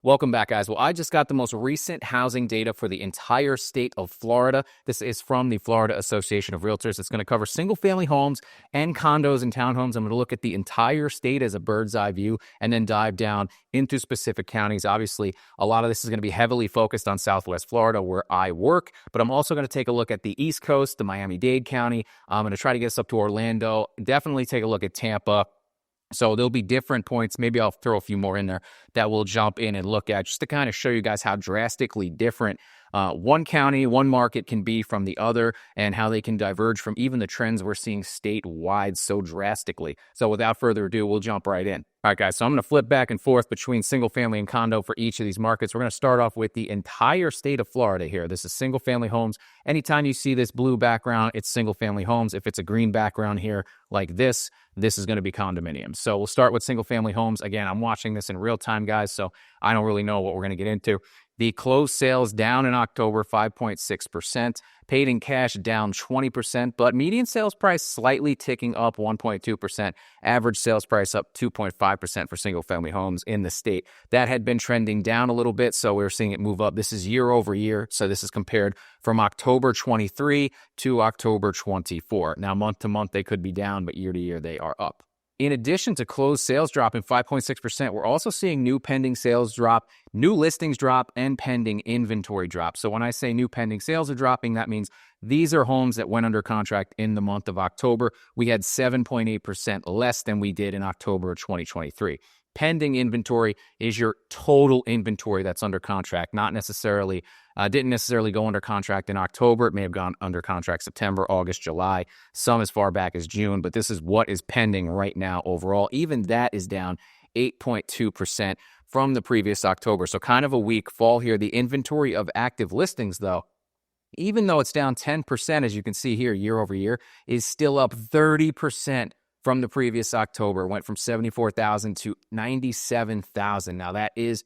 Welcome back, guys. Well, I just got the most recent housing data for the entire state of Florida. This is from the Florida Association of Realtors. It's going to cover single-family homes and condos and townhomes. I'm going to look at the entire state as a bird's eye view and then dive down into specific counties. Obviously, a lot of this is going to be heavily focused on Southwest Florida, where I work, but I'm also going to take a look at the East Coast, the Miami-Dade County. I'm going to try to get us up to Orlando. Definitely take a look at Tampa. So there'll be different points. Maybe I'll throw a few more in there that we'll jump in and look at just to kind of show you guys how drastically different one county, one market can be from the other and how they can diverge from even the trends we're seeing statewide so drastically. So without further ado, we'll jump right in. All right, guys, so I'm going to flip back and forth between single family and condo for each of these markets. We're going to start off with the entire state of Florida here. This is single family homes. Anytime you see this blue background, it's single family homes. If it's a green background here like this is going to be condominiums. So we'll start with single family homes. Again, I'm watching this in real time, guys, so I don't really know what we're going to get into. The closed sales down in October, 5.6%. Paid in cash down 20%, but median sales price slightly ticking up 1.2%. Average sales price up 2.5% for single-family homes in the state. That had been trending down a little bit, so we're seeing it move up. This is year over year, so this is compared from October 23 to October 24. Now, month to month, they could be down, but year to year, they are up. In addition to closed sales dropping 5.6%, we're also seeing new pending sales drop, new listings drop, and pending inventory drop. So when I say new pending sales are dropping, that means these are homes that went under contract in the month of October. We had 7.8% less than we did in October of 2023. Pending inventory is your total inventory that's under contract, not necessarily, didn't necessarily go under contract in October. It may have gone under contract September, August, July, some as far back as June, but this is what is pending right now overall. Even that is down 8.2% from the previous October. So kind of a weak fall here. The inventory of active listings, though, even though it's down 10%, as you can see here, year over year, is still up 30% from the previous October. Went from 74,000 to 97,000. Now that is,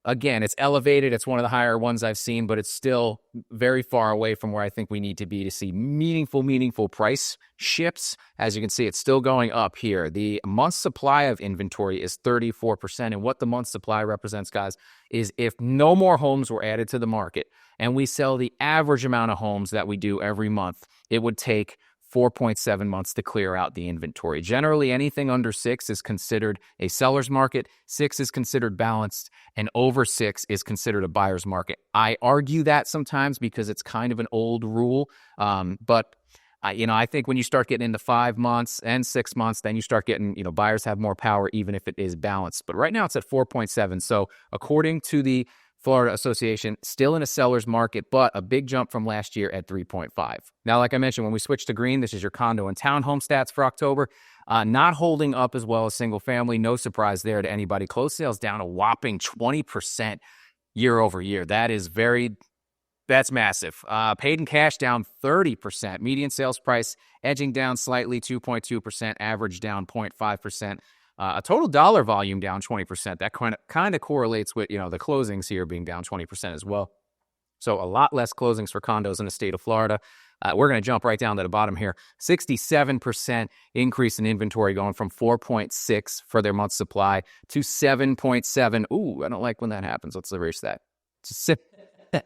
again, it's elevated. It's one of the higher ones I've seen, but it's still very far away from where I think we need to be to see meaningful price shifts. As you can see, it's still going up here. The month supply of inventory is 34%. And what the month supply represents, guys, is if no more homes were added to the market and we sell the average amount of homes that we do every month, it would take 4.7 months to clear out the inventory. Generally, anything under 6 is considered a seller's market, 6 is considered balanced, and over 6 is considered a buyer's market. I argue that sometimes because it's kind of an old rule, but I think when you start getting into 5 months and 6 months, then you start getting, buyers have more power even if it is balanced. But right now it's at 4.7. So according to the Florida Association, still in a seller's market, but a big jump from last year at 3.5. Now, like I mentioned, when we switch to green, this is your condo and townhome stats for October. Not holding up as well as single family. No surprise there to anybody. Closed sales down a whopping 20% year over year. That's massive. Paid in cash down 30%. Median sales price edging down slightly, 2.2%. Average down 0.5%. A total dollar volume down 20%. That kind of correlates with, the closings here being down 20% as well. So a lot less closings for condos in the state of Florida. We're going to jump right down to the bottom here. 67% increase in inventory going from 4.6 for their month supply to 7.7. Ooh, I don't like when that happens. Let's erase that.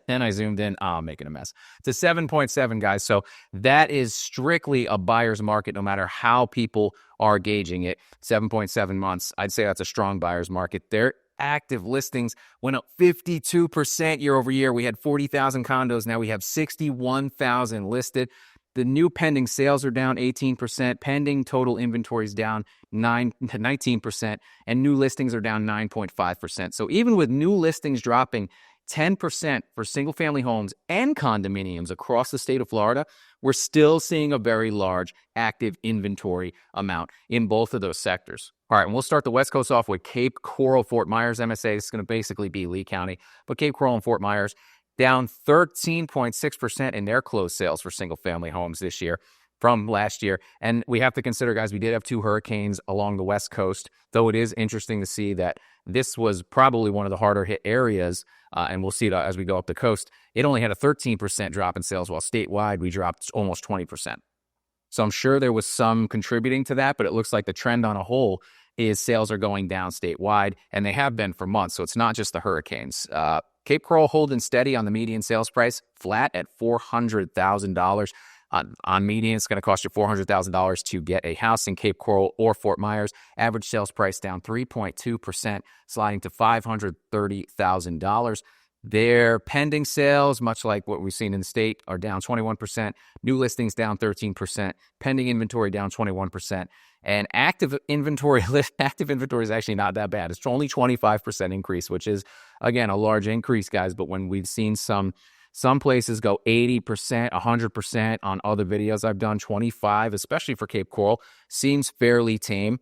And I zoomed in. Oh, I'm making a mess. To 7.7, guys. So that is strictly a buyer's market, no matter how people are gauging it. 7.7 months. I'd say that's a strong buyer's market. Their active listings went up 52% year over year. We had 40,000 condos. Now we have 61,000 listed. The new pending sales are down 18%. Pending total inventory is down 19%. And new listings are down 9.5%. So even with new listings dropping 10% for single-family homes and condominiums across the state of Florida, we're still seeing a very large active inventory amount in both of those sectors. All right, and we'll start the West Coast off with Cape Coral, Fort Myers, MSA. This is going to basically be Lee County, but Cape Coral and Fort Myers down 13.6% in their closed sales for single-family homes this year from last year. And we have to consider, guys, we did have 2 hurricanes along the West Coast, though it is interesting to see that this was probably one of the harder hit areas, and we'll see it as we go up the coast. It only had a 13% drop in sales, while statewide we dropped almost 20%. So I'm sure there was some contributing to that, but it looks like the trend on a whole is sales are going down statewide, and they have been for months, so it's not just the hurricanes. Cape Coral holding steady on the median sales price, flat at $400,000. On median, it's going to cost you $400,000 to get a house in Cape Coral or Fort Myers. Average sales price down 3.2%, sliding to $530,000. Their pending sales, much like what we've seen in the state, are down 21%. New listings down 13%. Pending inventory down 21%. And active inventory is actually not that bad. It's only 25% increase, which is, again, a large increase, guys. But when we've seen some places go 80%, 100% on other videos I've done, 25%, especially for Cape Coral, seems fairly tame.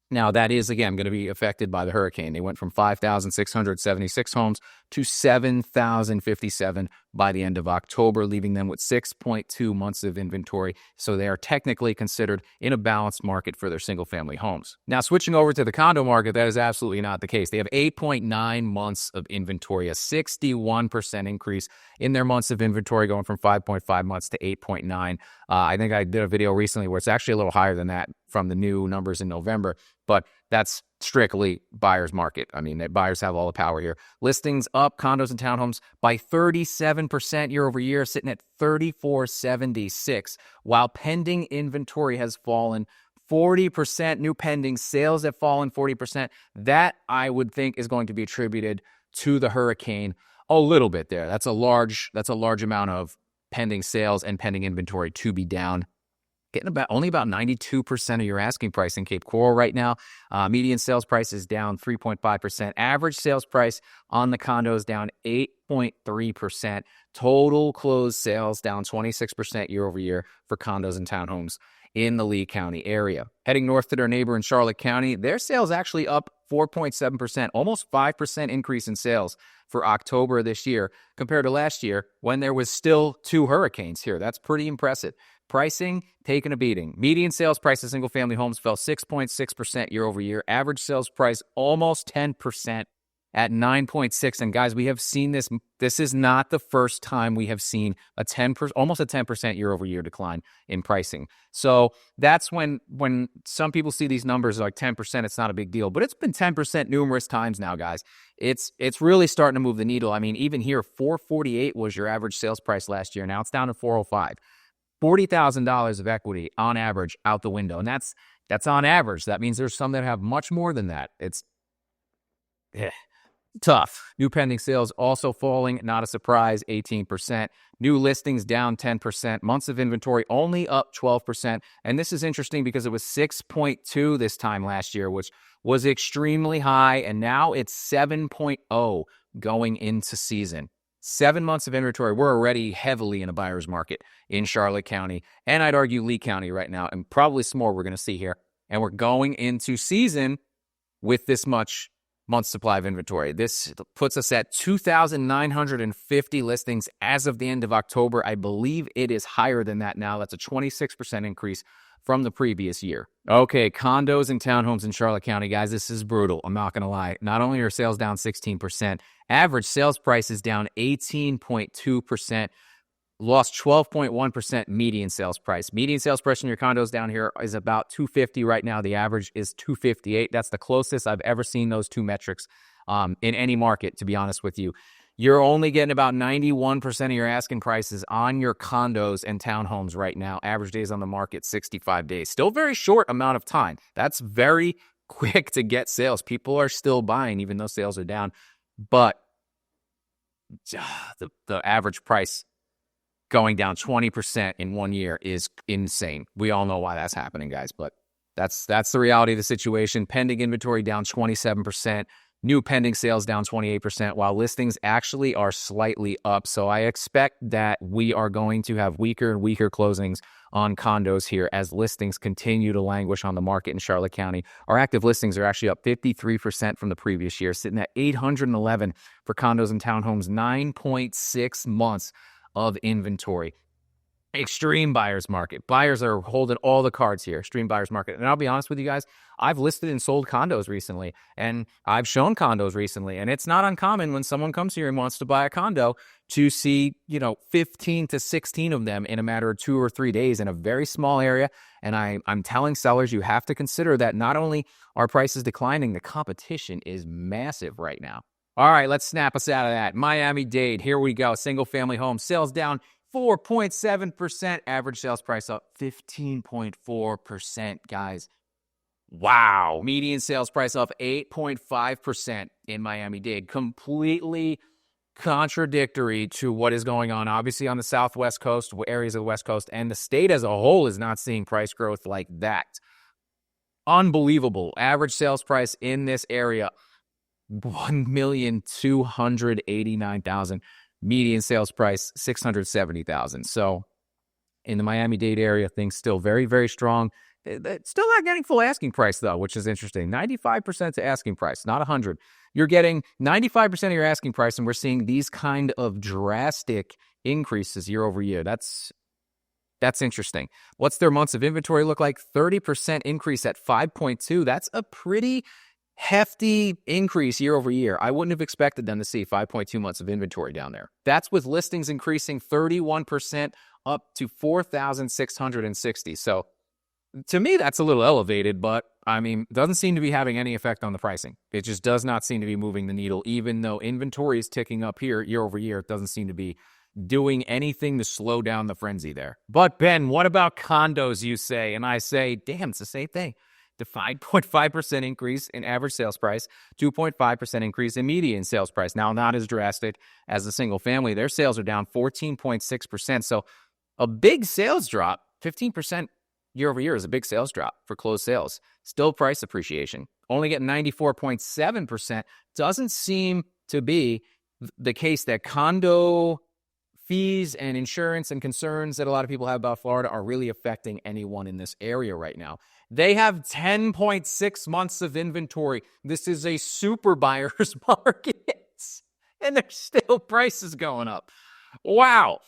Now, that is, again, going to be affected by the hurricane. They went from 5,676 homes to 7,057 by the end of October, leaving them with 6.2 months of inventory. So they are technically considered in a balanced market for their single-family homes. Now, switching over to the condo market, that is absolutely not the case. They have 8.9 months of inventory, a 61% increase in their months of inventory, going from 5.5 months to 8.9. I think I did a video recently where it's actually a little higher than that from the new numbers in November, but that's strictly buyer's market. I mean, buyers have all the power here. Listings up, condos and townhomes, by 37% year over year, sitting at 3,476, while pending inventory has fallen 40%. New pending sales have fallen 40%. That, I would think, is going to be attributed to the hurricane a little bit there. That's a large amount of pending sales and pending inventory to be down. Getting only about 92% of your asking price in Cape Coral right now. Median sales price is down 3.5%. Average sales price on the condos down 8.3%. Total closed sales down 26% year over year for condos and townhomes in the Lee County area. Heading north to their neighbor in Charlotte County, their sales actually up 4.7%, almost 5% increase in sales for October of this year compared to last year when there was still 2 hurricanes here. That's pretty impressive. Pricing taking a beating. Median sales price of single-family homes fell 6.6% year over year. Average sales price almost 10% at 9.6. And guys, we have seen this. This is not the first time we have seen almost a 10% year over year decline in pricing. So that's when some people see these numbers like 10%, it's not a big deal. But it's been 10% numerous times now, guys. It's really starting to move the needle. I mean, even here, $448 was your average sales price last year. Now it's down to $405. $40,000 of equity on average out the window. And that's on average. That means there's some that have much more than that. It's tough. New pending sales also falling, not a surprise, 18%. New listings down 10%. Months of inventory only up 12%. And this is interesting because it was 6.2 this time last year, which was extremely high. And now it's 7.0 going into season. 7 months of inventory. We're already heavily in a buyer's market in Charlotte County, and I'd argue Lee County right now, and probably some more we're going to see here. And we're going into season with this much month supply of inventory. This puts us at 2,950 listings as of the end of October. I believe it is higher than that now. That's a 26% increase from the previous year. Okay, condos and townhomes in Charlotte County, guys, this is brutal. I'm not going to lie. Not only are sales down 16%, average sales price is down 18.2%, lost 12.1% median sales price. Median sales price in your condos down here is about $250 right now. The average is $258. That's the closest I've ever seen those two metrics in any market, to be honest with you. You're only getting about 91% of your asking prices on your condos and townhomes right now. Average days on the market, 65 days. Still very short amount of time. That's very quick to get sales. People are still buying, even though sales are down. But the average price going down 20% in 1 year is insane. We all know why that's happening, guys, but that's the reality of the situation. Pending inventory down 27%. New pending sales down 28%, while listings actually are slightly up. So I expect that we are going to have weaker and weaker closings on condos here as listings continue to languish on the market in Charlotte County. Our active listings are actually up 53% from the previous year, sitting at 811 for condos and townhomes, 9.6 months of inventory. Extreme buyer's market. Buyers are holding all the cards here. Extreme buyer's market. And I'll be honest with you guys, I've listed and sold condos recently, and I've shown condos recently. And it's not uncommon when someone comes here and wants to buy a condo to see, 15 to 16 of them in a matter of 2 or 3 days in a very small area. And I'm telling sellers, you have to consider that not only are prices declining, the competition is massive right now. All right, let's snap us out of that. Miami-Dade, here we go. Single family home sales down 4.7%, average sales price up 15.4%, guys. Wow. Median sales price up 8.5% in Miami-Dade. Completely contradictory to what is going on, obviously, on the Southwest coast, areas of the West Coast, and the state as a whole is not seeing price growth like that. Unbelievable. Average sales price in this area, $1,289,000. Median sales price, $670,000. So in the Miami-Dade area, things still very, very strong. It's still not getting full asking price, though, which is interesting. 95% to asking price, not 100. You're getting 95% of your asking price, and we're seeing these kind of drastic increases year over year. That's interesting. What's their months of inventory look like? 30% increase at 5.2. That's a pretty hefty increase year over year. I wouldn't have expected them to see 5.2 months of inventory down there. That's with listings increasing 31% up to 4,660. So to me, that's a little elevated, but I mean, doesn't seem to be having any effect on the pricing. It just does not seem to be moving the needle, even though inventory is ticking up here year over year. It doesn't seem to be doing anything to slow down the frenzy there. But Ben, what about condos, you say? And I say, damn, it's the same thing. The 5.5% increase in average sales price, 2.5% increase in median sales price. Now, not as drastic as the single family. Their sales are down 14.6%. So a big sales drop, 15% year over year is a big sales drop for closed sales. Still price appreciation. Only getting 94.7%. Doesn't seem to be the case that condo fees and insurance and concerns that a lot of people have about Florida are really affecting anyone in this area right now. They have 10.6 months of inventory. This is a super buyer's market, and there's still prices going up. Wow.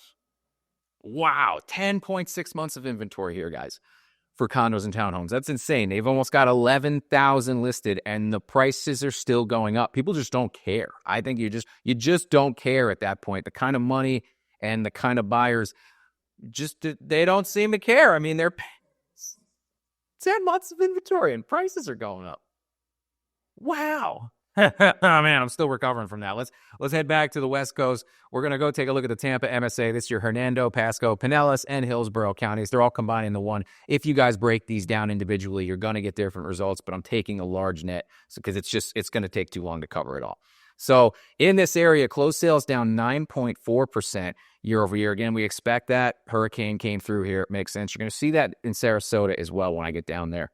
10.6 months of inventory here, guys, for condos and townhomes. That's insane. They've almost got 11,000 listed, and the prices are still going up. People just don't care. I think you just don't care at that point. The kind of money and the kind of buyers, they don't seem to care. I mean, they're 10 months of inventory and prices are going up. Wow. Oh, man, I'm still recovering from that. Let's head back to the West Coast. We're going to go take a look at the Tampa MSA. This is your Hernando, Pasco, Pinellas, and Hillsborough counties. They're all combined into one. If you guys break these down individually, you're going to get different results, but I'm taking a large net because it's going to take too long to cover it all. So in this area, closed sales down 9.4% year over year. Again, we expect that. Hurricane came through here. It makes sense. You're going to see that in Sarasota as well when I get down there.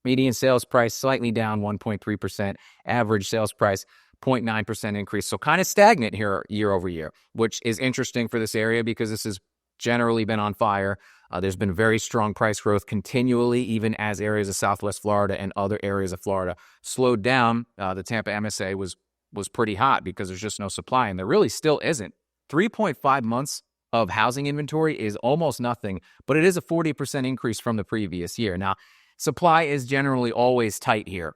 Median sales price slightly down 1.3%. Average sales price 0.9% increase. So kind of stagnant here year over year, which is interesting for this area because this has generally been on fire. There's been very strong price growth continually, even as areas of Southwest Florida and other areas of Florida slowed down. The Tampa MSA was pretty hot because there's just no supply, and there really still isn't. 3.5 months of housing inventory is almost nothing, but it is a 40% increase from the previous year. Now, supply is generally always tight here,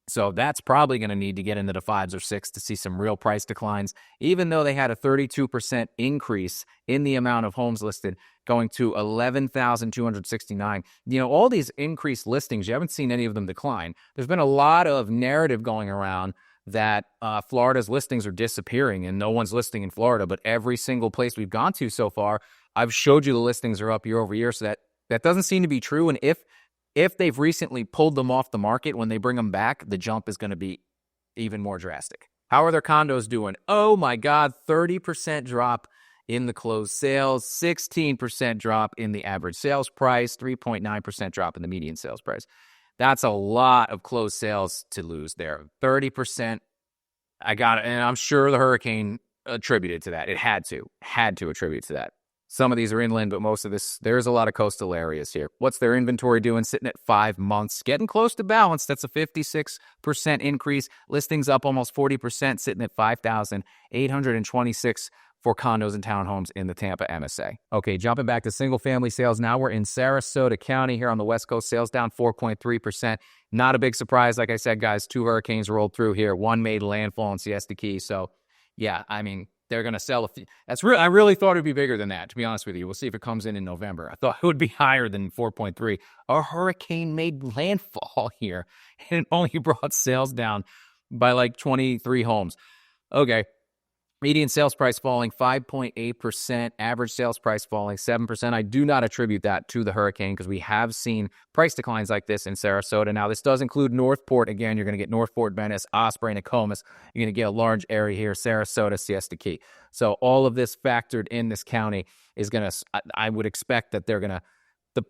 so that's probably going to need to get into the 5s or 6 to see some real price declines, even though they had a 32% increase in the amount of homes listed, going to 11,269. All these increased listings, you haven't seen any of them decline. There's been a lot of narrative going around that Florida's listings are disappearing and no one's listing in Florida, but every single place we've gone to so far, I've showed you the listings are up year over year, so that doesn't seem to be true. And if they've recently pulled them off the market, when they bring them back, the jump is going to be even more drastic. How are their condos doing? Oh my God, 30% drop in the closed sales, 16% drop in the average sales price, 3.9% drop in the median sales price. That's a lot of closed sales to lose there. 30%. And I'm sure the hurricane attributed to that. It had to attribute to that. Some of these are inland, but most of this, there's a lot of coastal areas here. What's their inventory doing? Sitting at 5 months, getting close to balance. That's a 56% increase. Listings up almost 40%, sitting at 5,826 for condos and townhomes in the Tampa MSA. Okay, jumping back to single-family sales now. We're in Sarasota County here on the West Coast. Sales down 4.3%. Not a big surprise. Like I said, guys, 2 hurricanes rolled through here. One made landfall in Siesta Key. So, yeah, I mean, they're going to sell a few. I really thought it would be bigger than that, to be honest with you. We'll see if it comes in November. I thought it would be higher than 4.3. A hurricane made landfall here, and it only brought sales down by like 23 homes. Okay. Median sales price falling 5.8%, average sales price falling 7%. I do not attribute that to the hurricane because we have seen price declines like this in Sarasota. Now, this does include Northport. Again, you're going to get Northport, Venice, Osprey, Nokomis. You're going to get a large area here, Sarasota, Siesta Key. So all of this factored in this county is going to, I would expect that they're going to,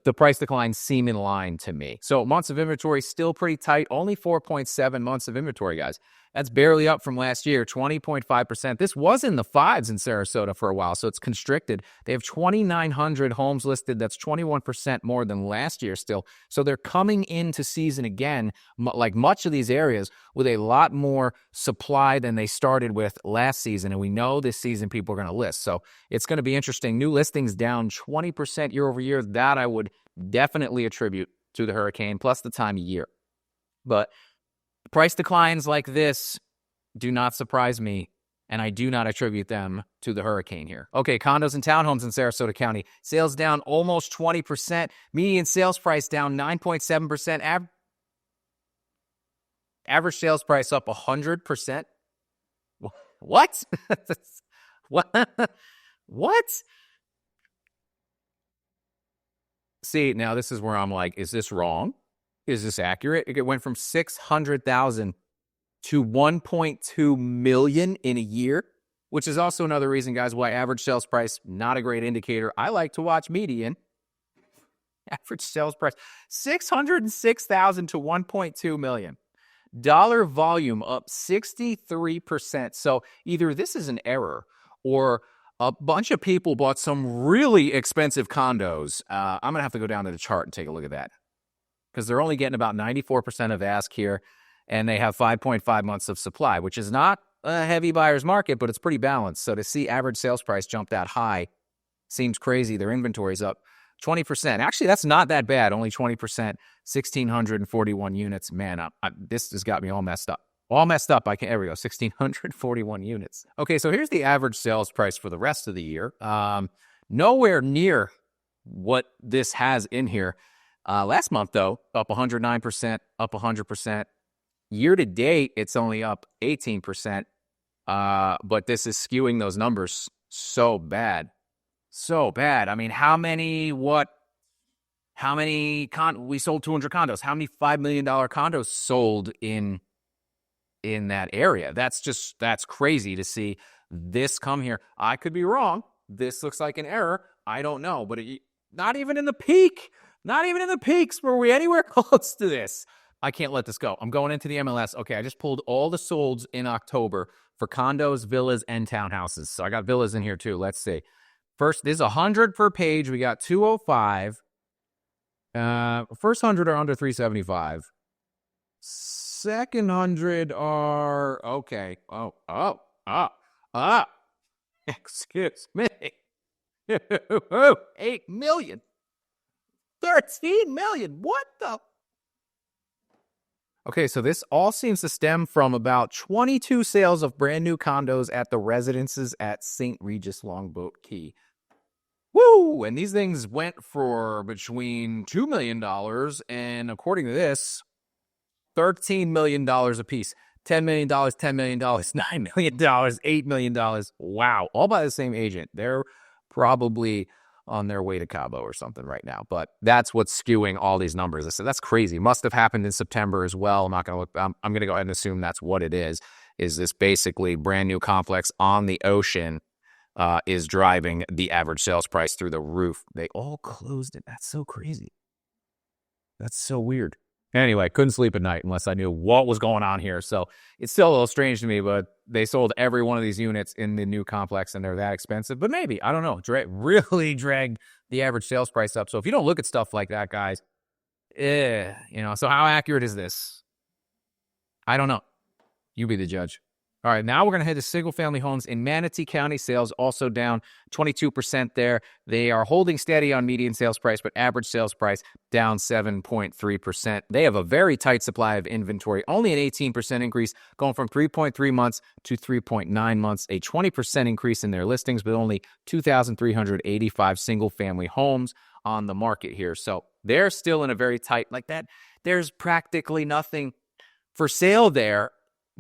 the price declines seem in line to me. So months of inventory still pretty tight, only 4.7 months of inventory, guys. That's barely up from last year, 20.5%. This was in the 5s in Sarasota for a while, so it's constricted. They have 2,900 homes listed. That's 21% more than last year still. So they're coming into season again, like much of these areas, with a lot more supply than they started with last season. And we know this season people are going to list. So it's going to be interesting. New listings down 20% year over year. That I would definitely attribute to the hurricane, plus the time of year. But price declines like this do not surprise me, and I do not attribute them to the hurricane here. Okay, condos and townhomes in Sarasota County. Sales down almost 20%. Median sales price down 9.7%. Average sales price up 100%. What? What? See, now this is where I'm like, is this wrong? Is this accurate? It went from 600,000 to 1.2 million in a year, which is also another reason, guys, why average sales price, not a great indicator. I like to watch median. Average sales price, 606,000 to 1.2 million. Dollar volume up 63%. So either this is an error or a bunch of people bought some really expensive condos. I'm going to have to go down to the chart and take a look at that, because they're only getting about 94% of ask here, and they have 5.5 months of supply, which is not a heavy buyer's market, but it's pretty balanced. So to see average sales price jump that high seems crazy. Their inventory's up 20%. Actually, that's not that bad, only 20%, 1,641 units. Man, this has got me all messed up. There we go, 1,641 units. Okay, so here's the average sales price for the rest of the year. Nowhere near what this has in here. Last month, though, up 109%, up 100%. Year to date, it's only up 18%. But this is skewing those numbers so bad. So bad. I mean, we sold 200 condos. How many $5 million condos sold in that area? That's crazy to see this come here. I could be wrong. This looks like an error. I don't know. But not even in the peak. Not even in the peaks were we anywhere close to this. I can't let this go. I'm going into the MLS. Okay, I just pulled all the solds in October for condos, villas, and townhouses. So I got villas in here too. Let's see. First, there's 100 per page. We got 205. First 100 are under 375. Second 100 are okay. Excuse me. 8 million. 13 million. What the? Okay, so this all seems to stem from about 22 sales of brand new condos at the residences at St. Regis Longboat Key. Woo! And these things went for between $2 million and, according to this, $13 million a piece. $10 million, $10 million, $9 million, $8 million. Wow. All by the same agent. They're probably on their way to Cabo or something right now. But that's what's skewing all these numbers. I said, that's crazy. Must have happened in September as well. I'm not going to look. I'm going to go ahead and assume that's what it is. Is this basically brand new complex on the ocean is driving the average sales price through the roof? They all closed it. That's so crazy. That's so weird. Anyway, couldn't sleep at night unless I knew what was going on here. So it's still a little strange to me, but they sold every one of these units in the new complex and they're that expensive. But maybe, I don't know, really dragged the average sales price up. So if you don't look at stuff like that, guys, so how accurate is this? I don't know. You be the judge. All right, now we're going to head to single-family homes in Manatee County. Sales also down 22% there. They are holding steady on median sales price, but average sales price down 7.3%. They have a very tight supply of inventory, only an 18% increase, going from 3.3 months to 3.9 months, a 20% increase in their listings, but only 2,385 single-family homes on the market here. So they're still in a very tight, like that. There's practically nothing for sale there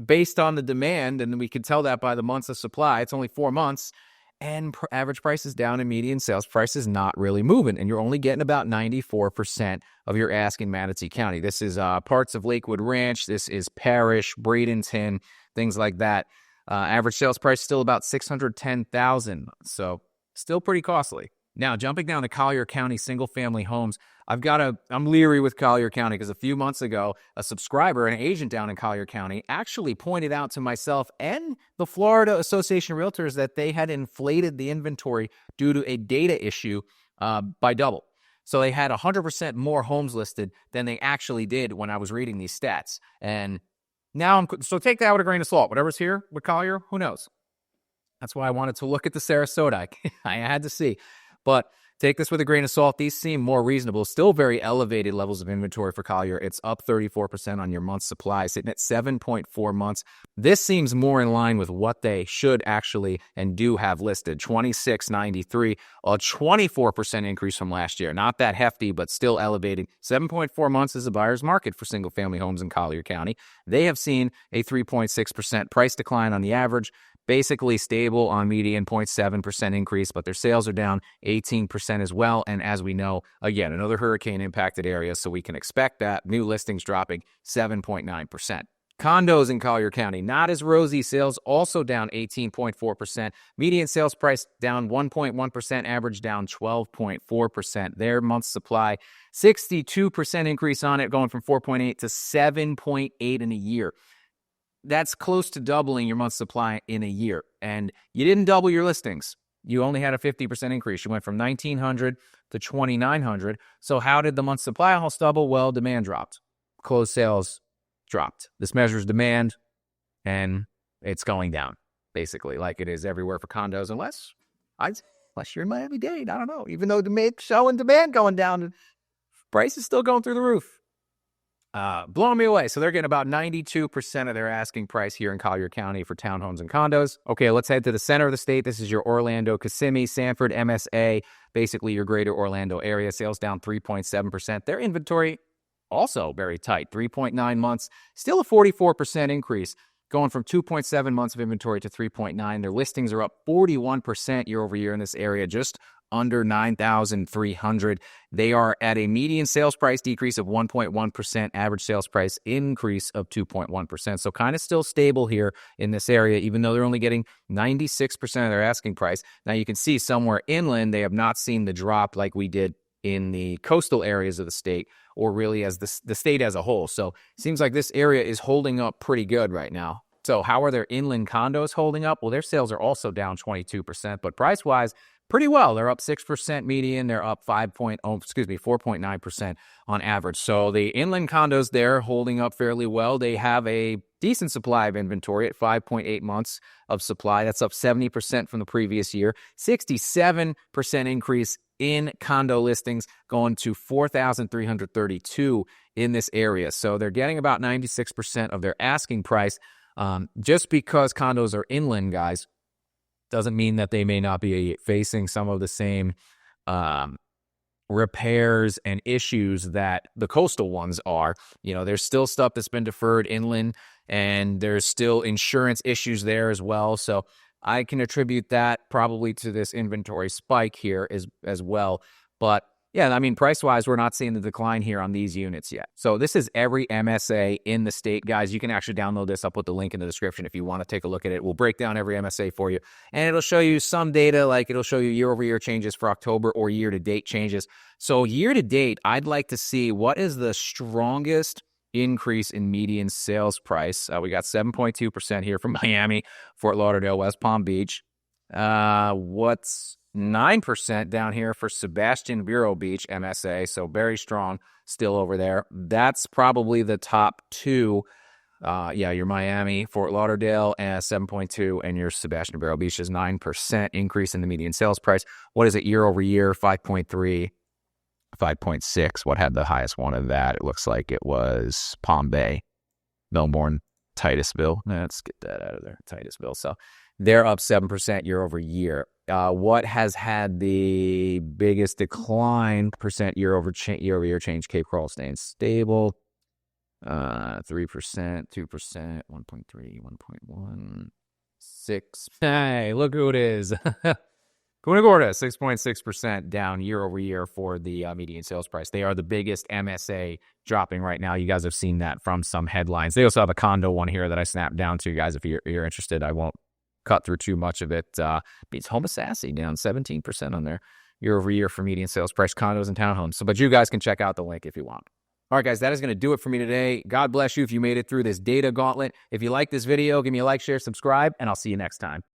based on the demand, and we can tell that by the months of supply. It's only 4 months, and average price is down and median sales price is not really moving, and you're only getting about 94% of your ask in Manatee County. This is parts of Lakewood Ranch. This is Parrish, Bradenton, things like that. Average sales price still about $610,000, so still pretty costly. Now, jumping down to Collier County single-family homes, I'm leery with Collier County because a few months ago, a subscriber, an agent down in Collier County, actually pointed out to myself and the Florida Association of Realtors that they had inflated the inventory due to a data issue by double. So they had 100% more homes listed than they actually did when I was reading these stats. And now, so take that with a grain of salt. Whatever's here with Collier, who knows? That's why I wanted to look at the Sarasota. I had to see. But take this with a grain of salt. These seem more reasonable. Still very elevated levels of inventory for Collier. It's up 34% on your month's supply, sitting at 7.4 months. This seems more in line with what they should actually and do have listed. 2693, a 24% increase from last year. Not that hefty, but still elevated. 7.4 months is a buyer's market for single-family homes in Collier County. They have seen a 3.6% price decline on the average. Basically stable on median, 0.7% increase, but their sales are down 18% as well. And as we know, again, another hurricane-impacted area, so we can expect that. New listings dropping 7.9%. Condos in Collier County, not as rosy. Sales also down 18.4%. Median sales price down 1.1%, average down 12.4%. Their month's supply, 62% increase on it, going from 4.8 to 7.8 in a year. That's close to doubling your month's supply in a year. And you didn't double your listings. You only had a 50% increase. You went from 1,900 to 2,900. So how did the month's supply almost double? Well, demand dropped. Closed sales dropped. This measures demand, and it's going down, basically, like it is everywhere for condos, unless you're in Miami-Dade. I don't know. Even though showing demand going down, price is still going through the roof. Blowing me away. So they're getting about 92% of their asking price here in Collier County for townhomes and condos. Okay, let's head to the center of the state. This is your Orlando, Kissimmee, Sanford, MSA, basically your greater Orlando area. Sales down 3.7%. Their inventory also very tight, 3.9 months. Still a 44% increase, going from 2.7 months of inventory to 3.9. Their listings are up 41% year over year in this area, just under 9,300. They are at a median sales price decrease of 1.1%, average sales price increase of 2.1%. So kind of still stable here in this area, even though they're only getting 96% of their asking price. Now you can see somewhere inland, they have not seen the drop like we did in the coastal areas of the state, or really as the state as a whole. So it seems like this area is holding up pretty good right now. So how are their inland condos holding up? Well, their sales are also down 22%, but price-wise, pretty well. They're up 6% median. They're up 4.9% on average. So the inland condos, they're holding up fairly well. They have a decent supply of inventory at 5.8 months of supply. That's up 70% from the previous year. 67% increase in condo listings, going to 4,332 in this area. So they're getting about 96% of their asking price. Just because condos are inland, guys, doesn't mean that they may not be facing some of the same repairs and issues that the coastal ones are. You know, there's still stuff that's been deferred inland, and there's still insurance issues there as well. So I can attribute that probably to this inventory spike here as well. But yeah, I mean, price-wise, we're not seeing the decline here on these units yet. So this is every MSA in the state. Guys, you can actually download this. I'll put the link in the description if you want to take a look at it. We'll break down every MSA for you. And it'll show you some data, like it'll show you year-over-year changes for October or year-to-date changes. So year-to-date, I'd like to see what is the strongest increase in median sales price. We got 7.2% here from Miami, Fort Lauderdale, West Palm Beach. What's 9% down here for Sebastian Vero Beach, MSA, so very strong still over there. That's probably the top two. Your Miami, Fort Lauderdale, 7.2, and your Sebastian Barrow Beach is 9% increase in the median sales price. What is it year over year? 5.3, 5.6. What had the highest one of that? It looks like it was Palm Bay, Melbourne, Titusville. Let's get that out of there. Titusville. So they're up 7% year over year. What has had the biggest decline percent year over year change? Cape Coral staying stable. 3%, 2%, 1.3, 1.1, 6. Hey, look who it is. Gorda, 6.6% down year over year for the median sales price. They are the biggest MSA dropping right now. You guys have seen that from some headlines. They also have a condo one here that I snapped down to you guys. If you're interested, I won't cut through too much of it. Beats Homosassa down 17% on their year over year for median sales price condos and townhomes. So, but you guys can check out the link if you want. All right, guys, that is going to do it for me today. God bless you if you made it through this data gauntlet. If you like this video, give me a like, share, subscribe, and I'll see you next time.